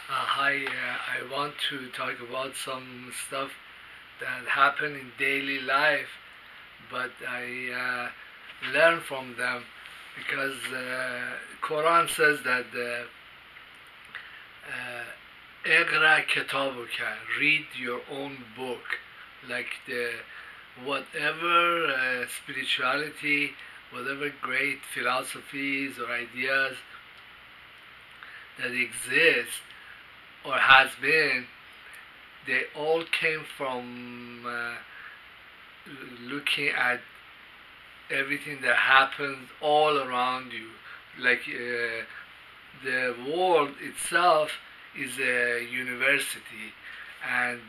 Hi, I want to talk about some stuff that happen in daily life, but I learn from them because Quran says that اقرأ كتابك, read your own book, like the whatever spirituality, whatever great philosophies or ideas that exist or has been, they all came from looking at everything that happens all around you. Like the world itself is a university, and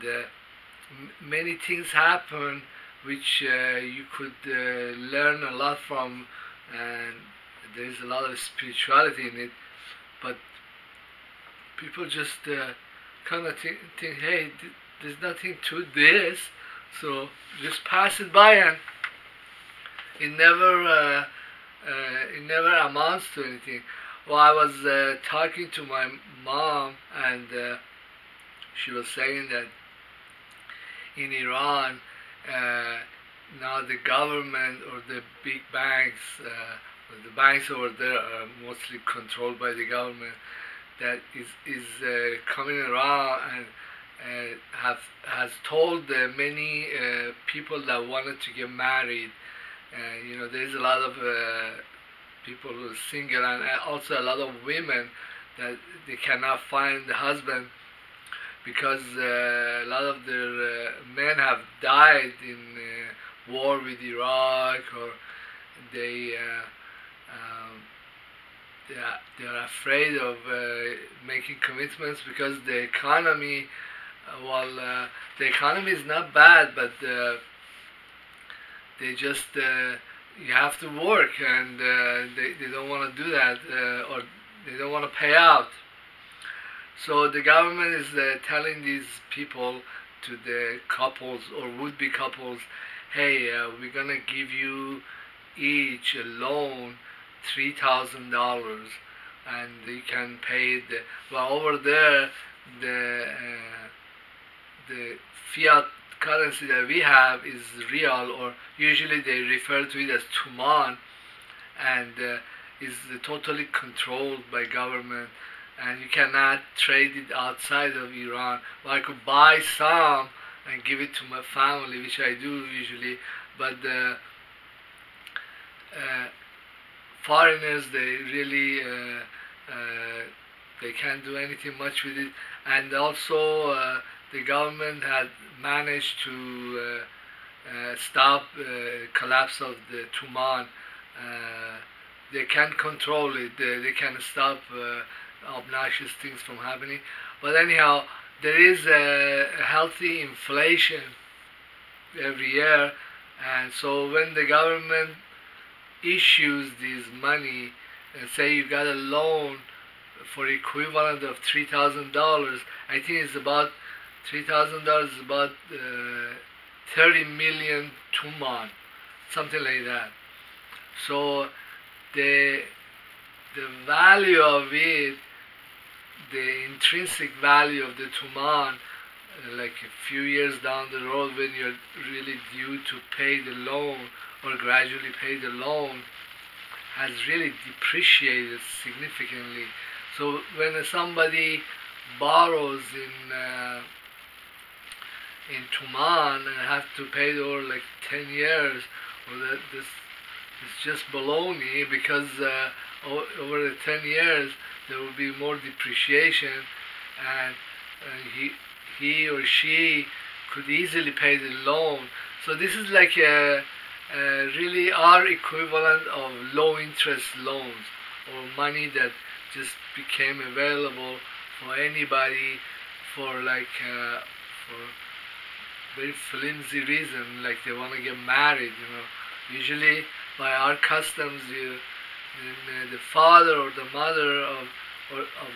many things happen which you could learn a lot from, and there's a lot of spirituality in it, but people just kind of think, hey, there's nothing to this, so just pass it by, and it never amounts to anything. Well, I was talking to my mom, and she was saying that in Iran, now the government or the big banks, the banks over there are mostly controlled by the government, that is coming around and has told many people that wanted to get married. There's a lot of people who are single, and also a lot of women that they cannot find the husband because a lot of their men have died in war with Iraq, or they they are afraid of making commitments because the economy, the economy is not bad, but they just you have to work, and they don't want to do that, or they don't want to pay out. So the government is telling these people, to the couples or would-be couples, hey, we're gonna give you each a loan $3,000, and you can pay it. Well, over there, the fiat currency that we have is real, or usually they refer to it as tuman, and is totally controlled by government, and you cannot trade it outside of Iran. Well, I could buy some and give it to my family, which I do usually, but the foreigners, they really they can't do anything much with it. And also the government had managed to stop collapse of the Tuman. They can't control it. They can stop obnoxious things from happening. But anyhow, there is a healthy inflation every year, and so when the government issues this money, and say you got a loan for equivalent of $3,000, I think it's about $3,000 is about 30 million tuman, something like that. So the value of it, the intrinsic value of the tuman, like a few years down the road when you're really due to pay the loan or gradually pay the loan, has really depreciated significantly. So when somebody borrows in Tuman and have to pay it over like 10 years, well, this is just baloney, because over the 10 years there will be more depreciation, and he or she could easily pay the loan. So this is like really our equivalent of low interest loans, or money that just became available for anybody for like for very flimsy reason, like they want to get married. Usually by our customs, the father or the mother of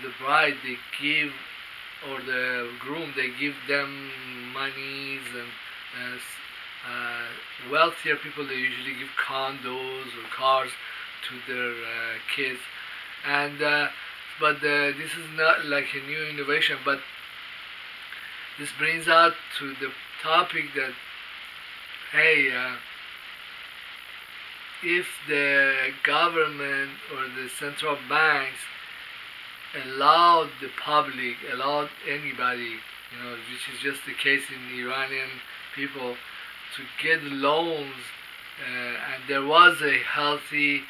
the bride, they give, or the groom, they give them monies, and wealthier people, they usually give condos or cars. to their kids. And but this is not like a new innovation, but this brings out to the topic that, hey, if the government or the central banks allowed the public, allowed anybody, which is just the case in Iranian people, to get loans, and there was a healthy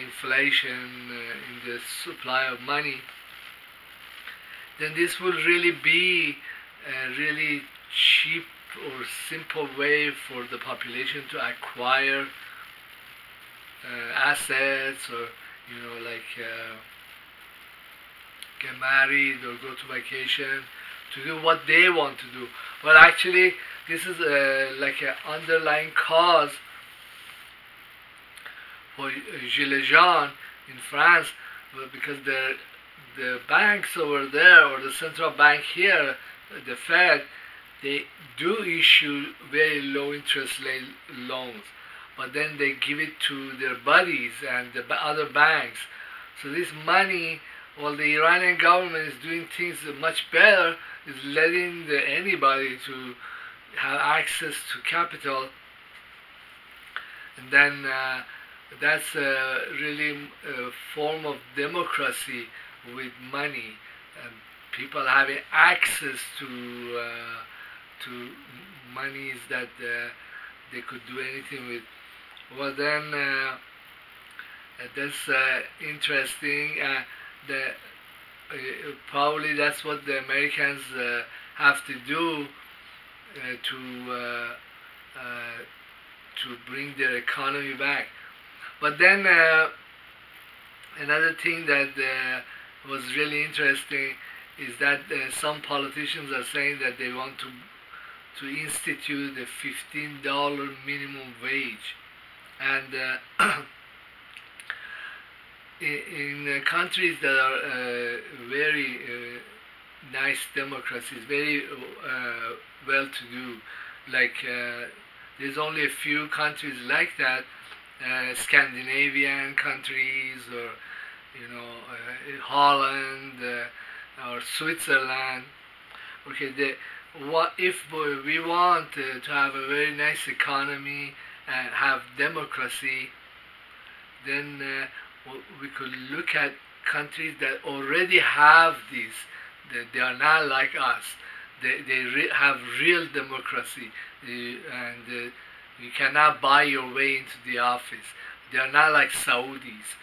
inflation in the supply of money, then this will really be a really cheap or simple way for the population to acquire assets, or like get married or go to vacation, to do what they want to do. But actually, this is like an underlying cause for Gilets Jaunes in France, because the banks over there, or the central bank here, the Fed, they do issue very low interest loans, but then they give it to their buddies and the other banks. So this money, while the Iranian government is doing things much better, is letting anybody to have access to capital, and then that's really a form of democracy with money, and people having access to monies that they could do anything with. Well, then that's interesting. Probably that's what the Americans have to do to bring their economy back. But then another thing that was really interesting is that some politicians are saying that they want to institute a $15 minimum wage, and in countries that are very nice democracies, very well-to-do, like there's only a few countries like that, Scandinavian countries, or Holland, or Switzerland. Okay, if we want to have a very nice economy and have democracy, then we could look at countries that already have this. They are not like us. They have real democracy, and you cannot buy your way into the office. They are not like Saudis.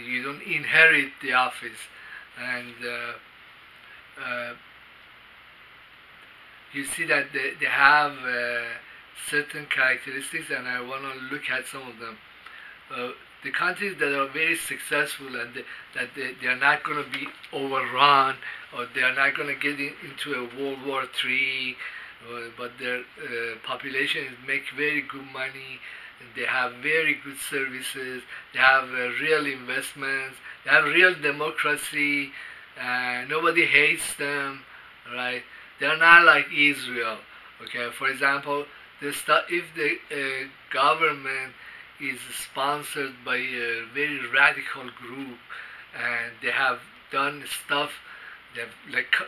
You don't inherit the office, and you see that they have certain characteristics, and I want to look at some of them. The countries that are very successful, and that they are not going to be overrun, or they are not going to get into a World War III, but their population make very good money, and they have very good services, they have real investments, they have real democracy, nobody hates them, right? They are not like Israel. Okay, for example, if the government is sponsored by a very radical group, and they have done stuff, they've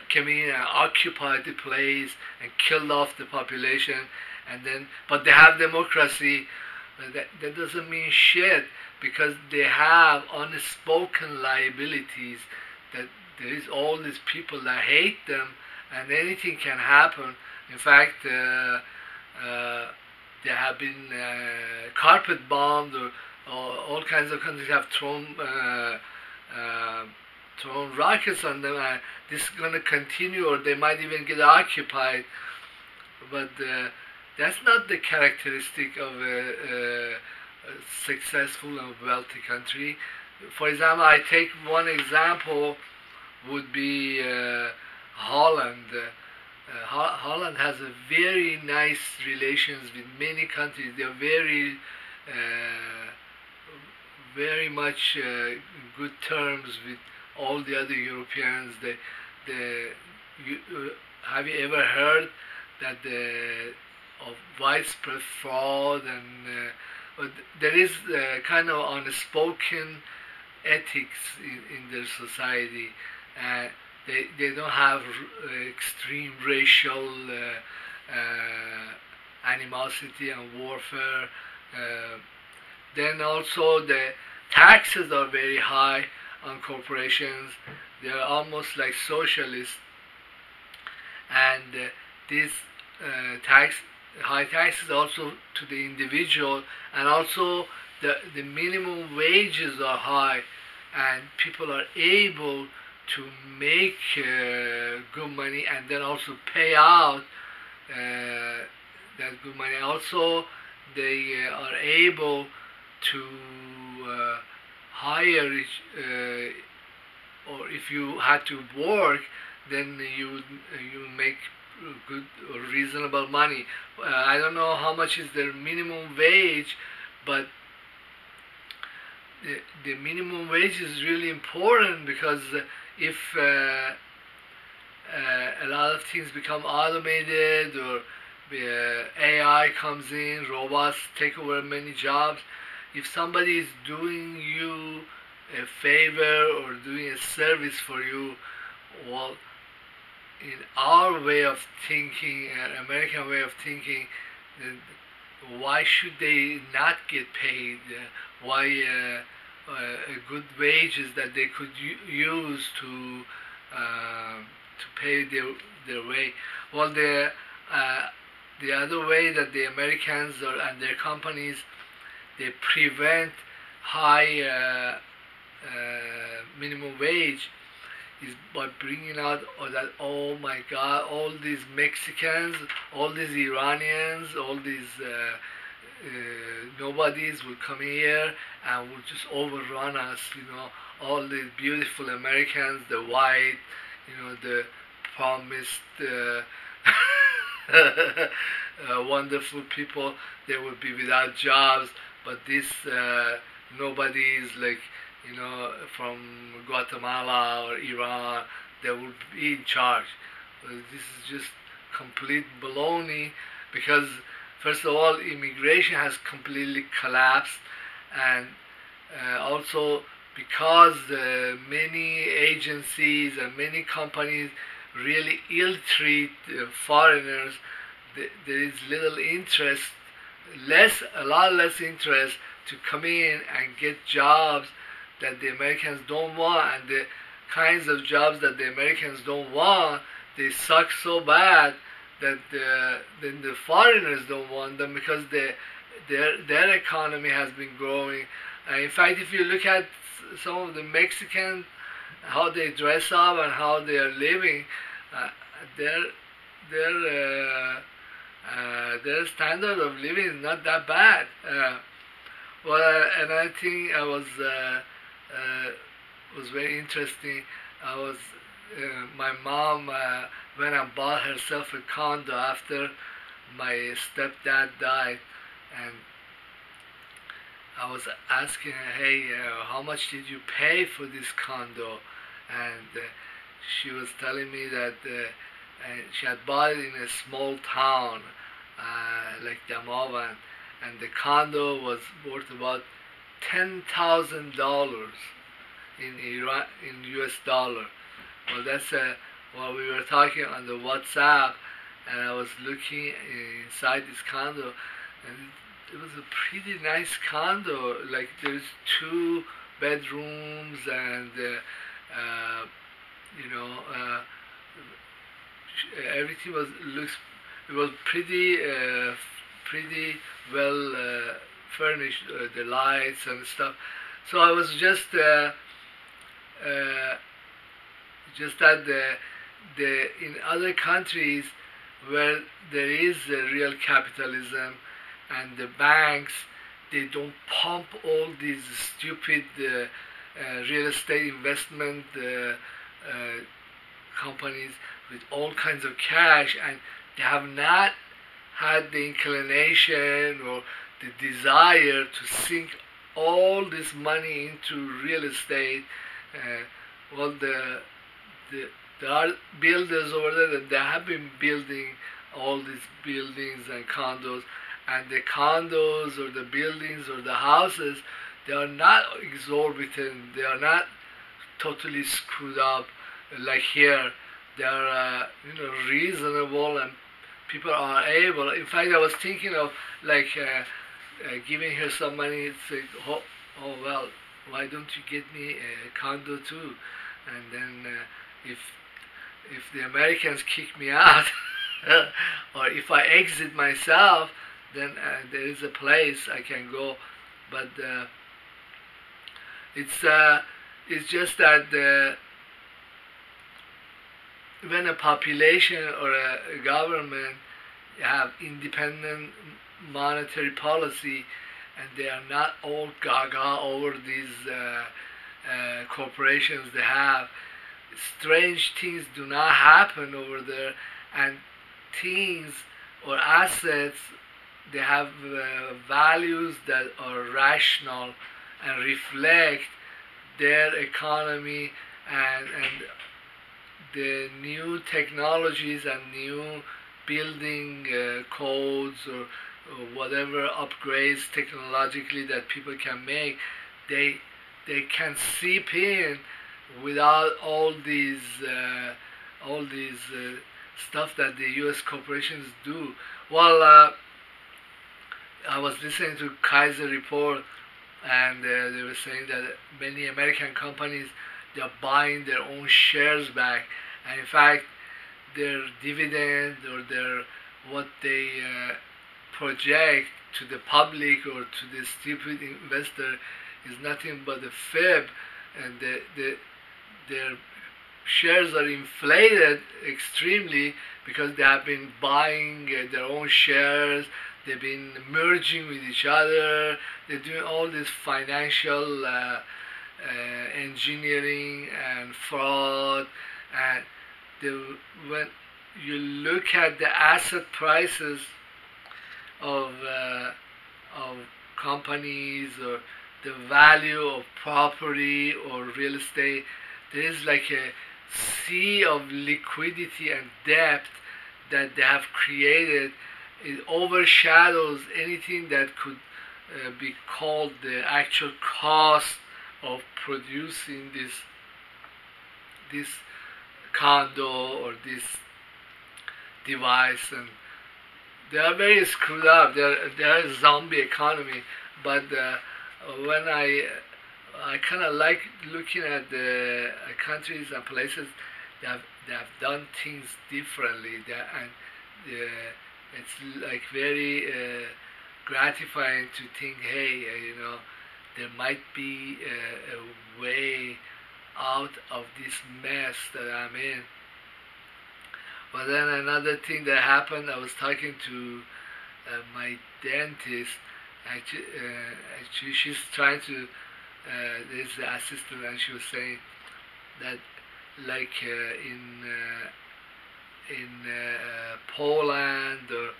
come in and occupied the place and killed off the population, but they have democracy. That doesn't mean shit, because they have unspoken liabilities, that there is all these people that hate them, and anything can happen. In fact, they have been carpet bombed, or all kinds of countries have thrown rockets on them, and this is going to continue, or they might even get occupied. But that's not the characteristic of a successful and wealthy country. For example, I take one example would be Holland. Holland has a very nice relations with many countries. They are very much good terms with all the other Europeans. Have you ever heard that of widespread fraud and but there is kind of unspoken ethics in their society. They don't have extreme racial animosity and warfare. Uh, then also the taxes are very high on corporations. They are almost like socialists, and these tax high taxes also to the individual, and also the minimum wages are high, and people are able to make good money and then also pay out that good money. Also, they are able to hire, or if you had to work, then you make good or reasonable money. I don't know how much is their minimum wage, but the minimum wage is really important, because if a lot of things become automated, or AI comes in, robots take over many jobs. If somebody is doing you a favor or doing a service for you, well, in our way of thinking, American way of thinking, why should they not get paid? Why good wages that they could use to pay their way? Well, the other way that the Americans and their companies, they prevent high minimum wage, is by bringing out that, oh my God, all these Mexicans, all these Iranians, all these nobodies will come here and will just overrun us. All these beautiful Americans, the white, the promised wonderful people, they will be without jobs. But these nobodies, like from Guatemala or Iran, they will be in charge. This is just complete baloney, because first of all, immigration has completely collapsed, and also because many agencies and many companies really ill-treat foreigners, there is little interest, a lot less interest to come in and get jobs that the Americans don't want. And the kinds of jobs that the Americans don't want, they suck so bad that then the foreigners don't want them, because their economy has been growing. In fact, if you look at some of the Mexicans, how they dress up and how they are living, their standard of living is not that bad. Another thing was very interesting. My mom went and bought herself a condo after my stepdad died, and I was asking her, hey, how much did you pay for this condo? And she was telling me that she had bought it in a small town like Damavan, and the condo was worth about $10,000 in US dollar. Well, that's while we were talking on the WhatsApp, and I was looking inside this condo, and it was a pretty nice condo. Like, there's 2 bedrooms, and everything was pretty well furnished, the lights and stuff. So I was just that in other countries where there is real capitalism, and the banks, they don't pump all these stupid real estate investment companies with all kinds of cash, and they have not had the inclination or the desire to sink all this money into real estate. Well, there are builders over there that they have been building all these buildings and condos, and the condos or the buildings or the houses, they are not exorbitant, they are not totally screwed up like here. They are reasonable, and people are able. In fact, I was thinking of like giving her some money. It's like, oh well, why don't you get me a condo too? And then if the Americans kick me out, or if I exit myself, then there is a place I can go. But it's just that when a population or a government have independent monetary policy, and they are not all gaga over these corporations they have, strange things do not happen over there, and things or assets, they have values that are rational and reflect their economy, and the new technologies and new building codes or whatever upgrades technologically that people can make, they can seep in without all these stuff that the U.S. corporations do. Well, I was listening to Kaiser Report, and they were saying that many American companies, they are buying their own shares back, and in fact, their dividend or their what they project to the public or to the stupid investor is nothing but a fib, and their shares are inflated extremely because they have been buying their own shares, they've been merging with each other, they're doing all this financial engineering and fraud, and when you look at the asset prices of companies or the value of property or real estate, there is like a sea of liquidity and depth that they have created. It overshadows anything that could be called the actual cost of producing this condo or this device, and they are very screwed up. They're a zombie economy. But when I kind of like looking at the countries and places that have done things differently, and it's like very gratifying to think, hey, there might be a way out of this mess that I'm in. But then another thing that happened, I was talking to my dentist. Actually, she's trying to, there's the assistant, and she was saying that like in Poland or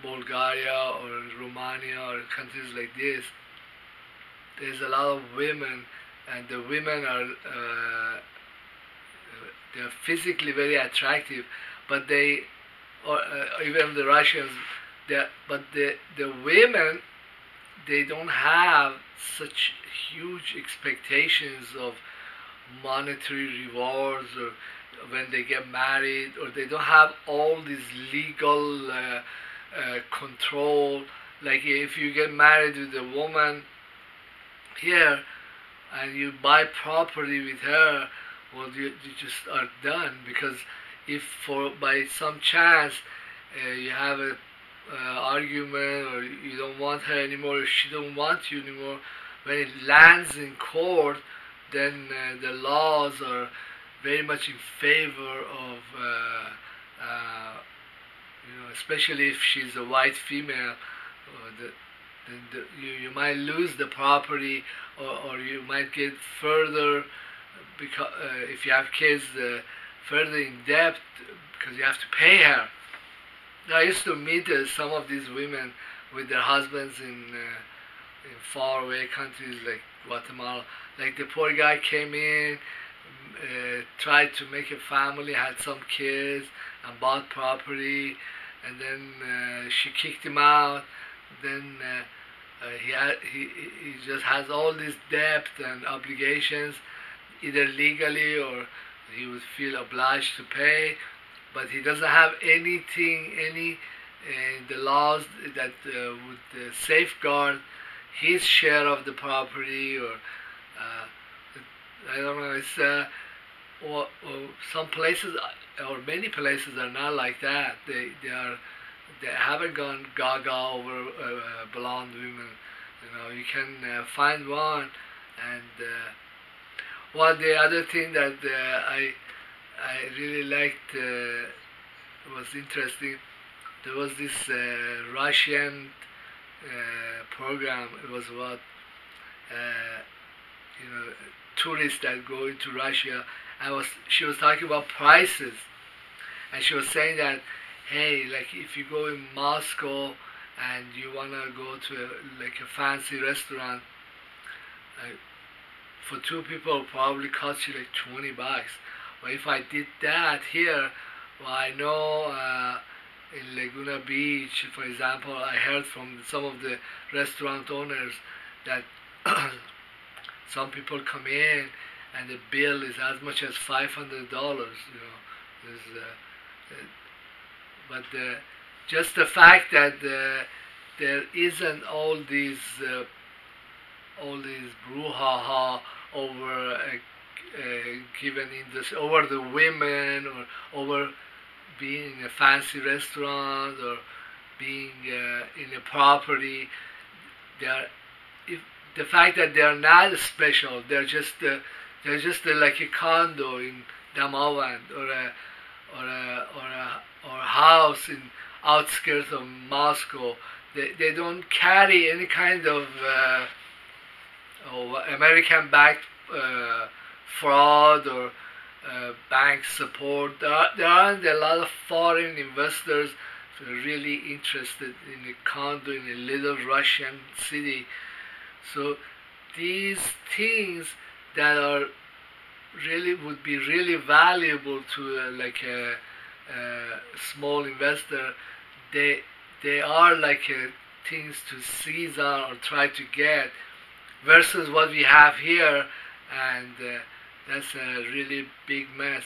Bulgaria or Romania or countries like this, there's a lot of women, and the women are they're physically very attractive, but they, or even the Russians, but the women, they don't have such huge expectations of monetary rewards or when they get married, or they don't have all this legal control. Like if you get married with a woman here and you buy property with her, well, you just are done, because if by some chance you have a argument, or you don't want her anymore, or she don't want you anymore, when it lands in court, then the laws are very much in favor of especially if she's a white female, you might lose the property, or you might get further, because if you have kids, further in debt, because you have to pay her. I used to meet some of these women with their husbands in faraway countries like Guatemala. Like the poor guy came in, tried to make a family, had some kids, and bought property, and then she kicked him out then he just has all this debt and obligations, either legally or he would feel obliged to pay, but he doesn't have any the laws that would safeguard his share of the property, or I don't know. It's or some places or many places are not like that. They haven't gone gaga over blonde women. You can find one, and the other thing that I really liked was interesting. There was this Russian program. It was about uh, tourists that go into Russia. She was talking about prices, and she was saying that, hey, like if you go in Moscow and you wanna go to a fancy restaurant, for two people it'll probably cost you like $20. But if I did that here, well, I know in Laguna Beach, for example, I heard from some of the restaurant owners that some people come in and the bill is as much as $500. But just the fact that there isn't all these brouhaha over given industry, over the women, or over being in a fancy restaurant, or being in a property. They are, if the fact that they are not special, they're just like a condo in Damavand, or a house in outskirts of Moscow. They don't carry any kind of American-backed fraud or bank support. There aren't a lot of foreign investors who are really interested in a condo in a little Russian city. So these things that are really would be really valuable to a small investor, they are like things to seize on or try to get, versus what we have here, and that's a really big mess.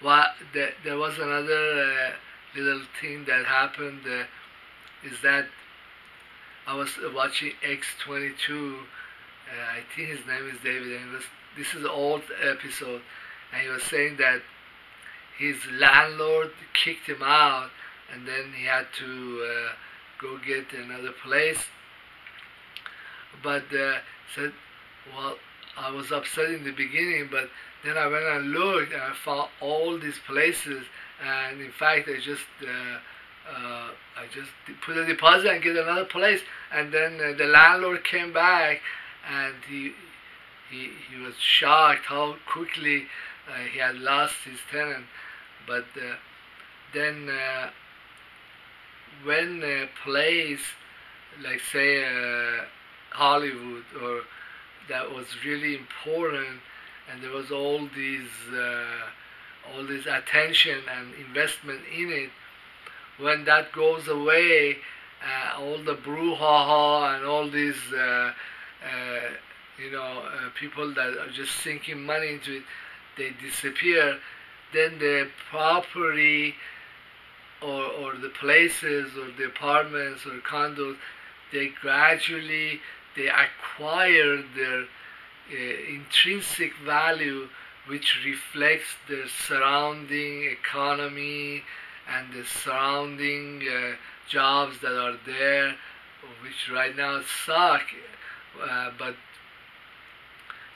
There was another little thing that happened, is that I was watching X22. I think his name is David, and this is an old episode, and he was saying that his landlord kicked him out, and then he had to go get another place. But said, well, I was upset in the beginning, but then I went and looked, and I found all these places, and in fact, I just put a deposit and get another place, and then the landlord came back, and he was shocked how quickly he had lost his tenant. But then when a place, like say Hollywood, or that was really important, and there was all this attention and investment in it, when that goes away, all the brouhaha and all these people that are just sinking money into it, they disappear. Then the property or the places or the apartments or condos, they gradually acquire their intrinsic value, which reflects the surrounding economy and the surrounding jobs that are there, which right now suck. But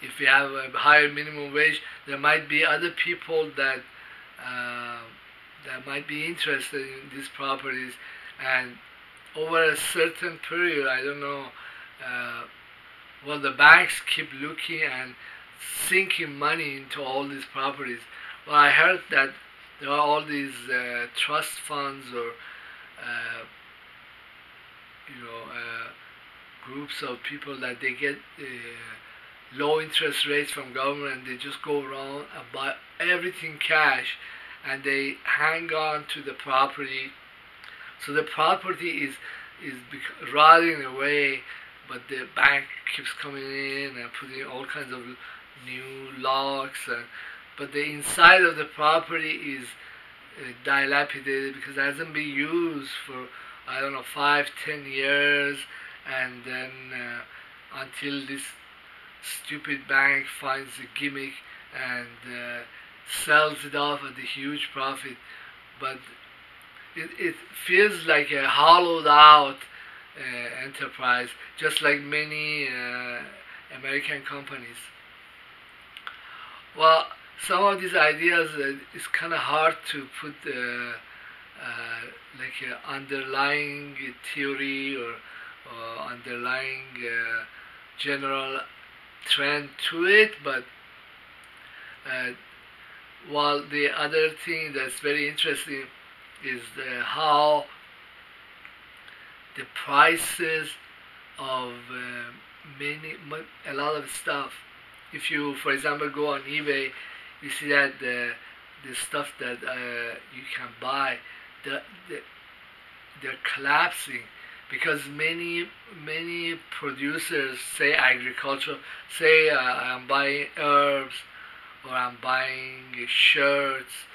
if you have a higher minimum wage, there might be other people that might be interested in these properties, and over a certain period, I don't know, the banks keep looking and sinking money into all these properties. Well, I heard that there are all these trust funds or groups of people that they get low interest rates from government. They just go around and buy everything cash, and they hang on to the property. So the property is is rotting away, but the bank keeps coming in and putting all kinds of new locks, but the inside of the property is dilapidated because it hasn't been used for, I don't know, 5, 10 years, and then until this stupid bank finds a gimmick and sells it off at a huge profit. But it feels like a hollowed out enterprise, just like many American companies. Well, some of these ideas is kind of hard to put like an underlying theory or underlying general trend to it, but while the other thing that's very interesting is how the prices of a lot of stuff. If you, for example, go on eBay, you see that the stuff that you can buy, they're collapsing because many producers, say agriculture, say I'm buying herbs, or I'm buying shirts,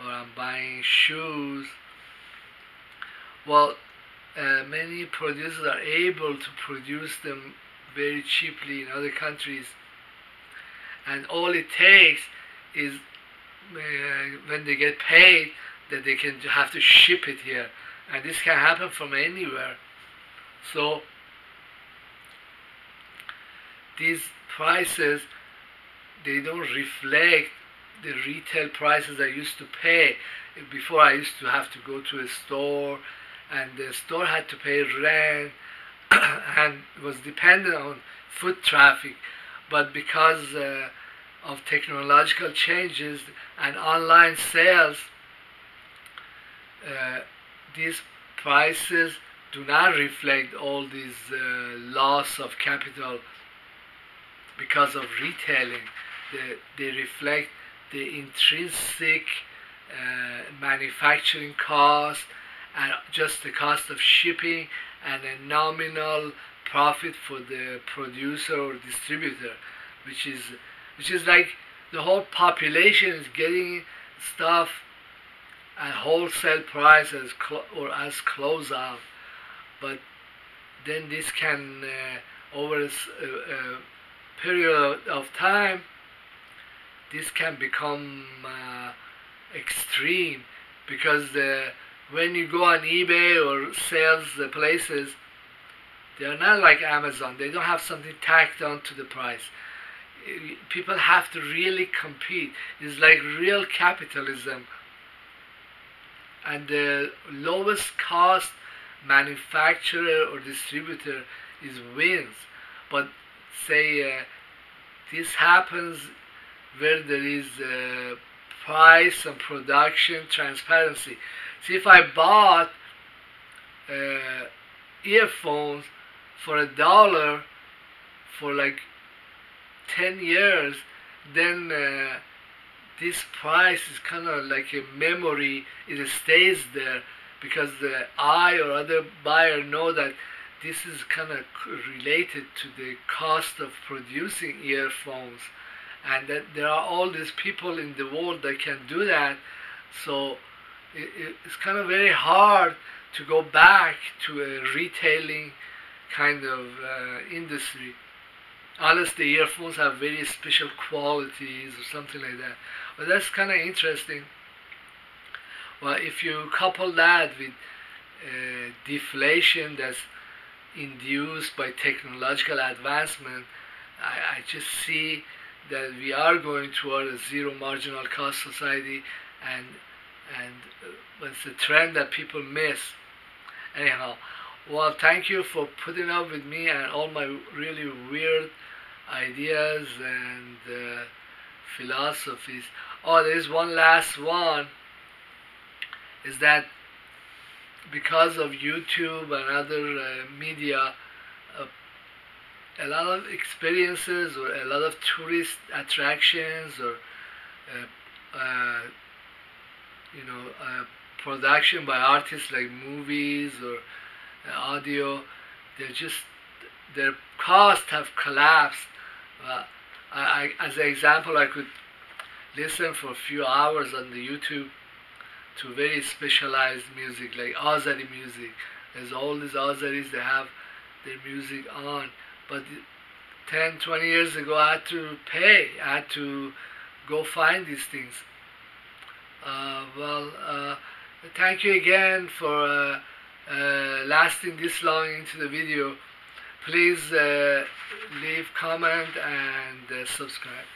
or I'm buying shoes. Well, many producers are able to produce them very cheaply in other countries, and all it takes is when they get paid that they can have to ship it here, and this can happen from anywhere. So these prices, they don't reflect the retail prices I used to pay. Before, I used to have to go to a store, and the store had to pay rent and was dependent on foot traffic. But because of technological changes and online sales, these prices do not reflect all these loss of capital because of retailing. They reflect the intrinsic manufacturing cost and just the cost of shipping and a nominal profit for the producer or distributor, which is like the whole population is getting stuff at wholesale price or as closeout. But then this can over a period of time, this can become extreme, because when you go on eBay or sales places, they are not like Amazon. They don't have something tacked on to the price. People have to really compete. It's like real capitalism, and the lowest cost manufacturer or distributor wins. But say this happens where there is price and production transparency. See, if I bought earphones for $1 for like 10 years, then this price is kind of like a memory. It stays there because I or other buyer know that this is kind of related to the cost of producing earphones, and that there are all these people in the world that can do that. So it's kind of very hard to go back to a retailing kind of industry, unless the earphones have very special qualities or something like that. But that's kind of interesting. Well, if you couple that with deflation that's induced by technological advancement, I just see that we are going toward a zero marginal cost society, and it's a trend that people miss. Anyhow, well, thank you for putting up with me and all my really weird ideas and philosophies. Oh, there's one last one, is that because of YouTube and other media, a lot of experiences or a lot of tourist attractions or production by artists like movies or audio. They're just, their costs have collapsed. As an example, I could listen for a few hours on the YouTube to very specialized music like Azeri music. There's all these Azeris, they have their music on. But 10, 20 years ago, I had to pay. I had to go find these things. Thank you again for lasting this long into the video. Please leave comment and subscribe.